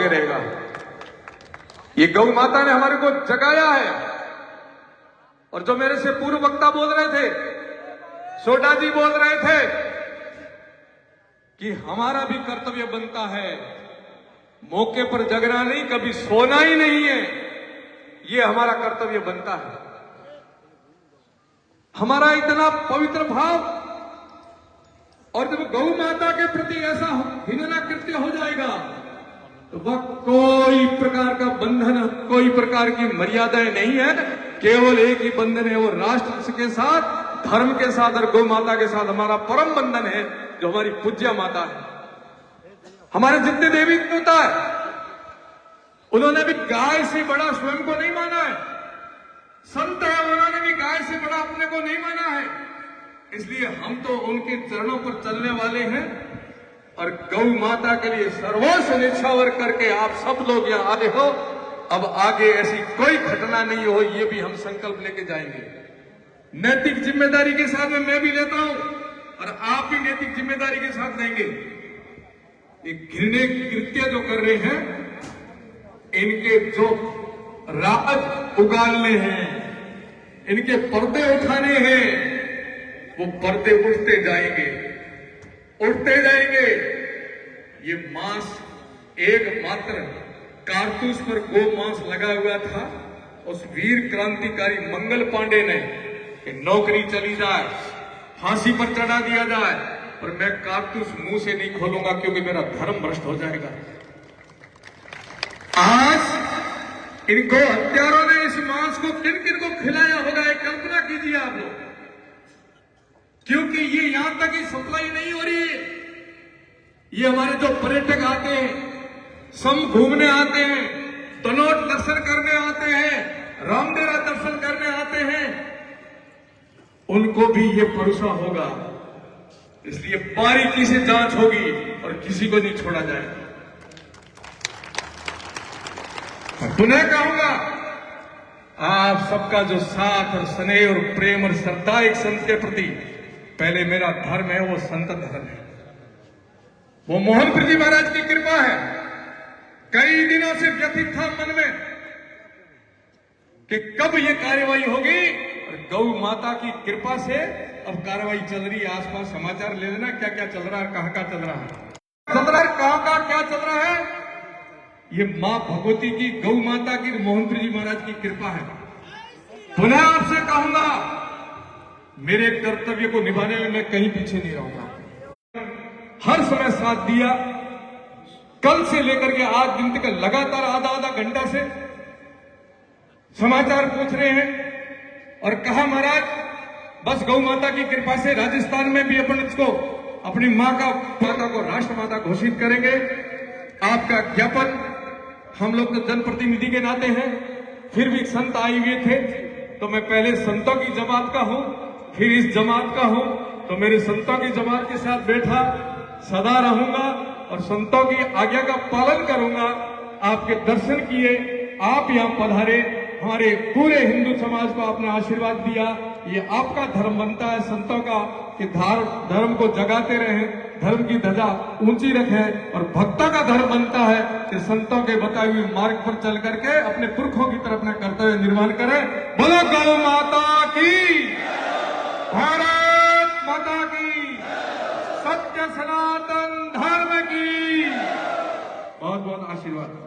आगे रहेगा। ये गौ माता ने हमारे को जगाया है। और जो मेरे से पूर्व वक्ता बोल रहे थे, सोडा जी बोल रहे थे कि हमारा भी कर्तव्य बनता है, मौके पर जगना नहीं, कभी सोना ही नहीं है, ये हमारा कर्तव्य बनता है। हमारा इतना पवित्र भाव, और जब गौ माता के प्रति ऐसा हिंसना कृत्य हो जाएगा तो वह कोई प्रकार का बंधन, कोई प्रकार की मर्यादाएं नहीं है, केवल एक ही बंधन है, वो राष्ट्र के साथ, धर्म के साथ और गौ माता के साथ हमारा परम बंधन है, जो हमारी पूज्य माता है। हमारे जितने देवी देवता है, उन्होंने भी गाय से बड़ा स्वयं को नहीं माना है। संत है, उन्होंने भी गाय से बड़ा अपने को नहीं माना है। इसलिए हम तो उनके चरणों पर चलने वाले हैं और गौ माता के लिए सर्वस्व निछावर करके आप सब लोग यहां आए हो। अब आगे ऐसी कोई घटना नहीं हो, ये भी हम संकल्प लेके जाएंगे। नैतिक जिम्मेदारी के साथ में मैं भी लेता हूं और आप भी नैतिक जिम्मेदारी के साथ लेंगे। ये घृण्य कृत्य जो कर रहे हैं, इनके जो राज उगालने हैं, इनके पर्दे उठाने हैं, वो पर्दे उठते जाएंगे, उठते जाएंगे। ये मांस एकमात्र कारतूस पर गो मांस लगा हुआ था। उस वीर क्रांतिकारी मंगल पांडे ने कि नौकरी चली जाए, फांसी पर चढ़ा दिया जाए, और मैं कारतूस मुंह से नहीं खोलूंगा क्योंकि मेरा धर्म भ्रष्ट हो जाएगा। आज इनको हत्यारों ने इस मांस को किन किन को खिलाया होगा, एक कल्पना कीजिए आप लोग। क्योंकि ये यहां तक ही सप्लाई नहीं हो रही है। ये हमारे जो पर्यटक आते हैं, सम घूमने आते हैं, तनोट दर्शन करने आते हैं, रामदेवरा दर्शन करने आते हैं, उनको भी ये भरोसा होगा। इसलिए बारीकी से जांच होगी और किसी को नहीं छोड़ा जाएगा। पुनः कहूंगा, आप सबका जो साथ और स्नेह और प्रेम और श्रद्धा एक संत के प्रति, पहले मेरा धर्म है वो संत धर्म है, वो मोहनपुर जी महाराज की कृपा है। कई दिनों से व्यथित था मन में कि कब ये कार्यवाही होगी, और गौ माता की कृपा से अब कार्यवाही चल रही है। आसपास समाचार ले लेना क्या क्या चल रहा है, कहां कहां चल रहा है, कहां कहां क्या चल रहा है। ये मां भगवती की, गौ माता की, मोहनपुर जी महाराज की कृपा है। पुनः आपसे कहूंगा, मेरे कर्तव्य को निभाने में मैं कहीं पीछे नहीं रहूंगा। हर समय साथ दिया, कल से लेकर के आज दिन तक लगातार आधा आधा घंटा से समाचार पूछ रहे हैं। और कहा महाराज बस गौ माता की कृपा से राजस्थान में भी अपन इसको अपनी माता को राष्ट्रमाता घोषित करेंगे। आपका ज्ञापन, हम लोग तो जनप्रतिनिधि के नाते हैं, फिर भी संत आए हुए थे, तो मैं पहले संतों की जमात का हूं, फिर इस जमात का हूं, तो मेरे संतों की जमात के साथ बैठा, सदा रहूंगा और संतों की आज्ञा का पालन करूंगा। आपके दर्शन किए, आप यहां पधारे, हमारे पूरे हिंदू समाज को आपने आशीर्वाद दिया। ये आपका धर्म बनता है संतों का कि धर्म को जगाते रहें, धर्म की ध्वजा ऊंची रखें, और भक्तों का धर्म बनता है कि संतों के बताए हुए मार्ग पर चल करके अपने पुरखों की तरफ अपना कर्तव्य निर्वहन करें। बोलो गौ माता की, भारत माता की, सत्य सनातन धर्म की बहुत बहुत आशीर्वाद।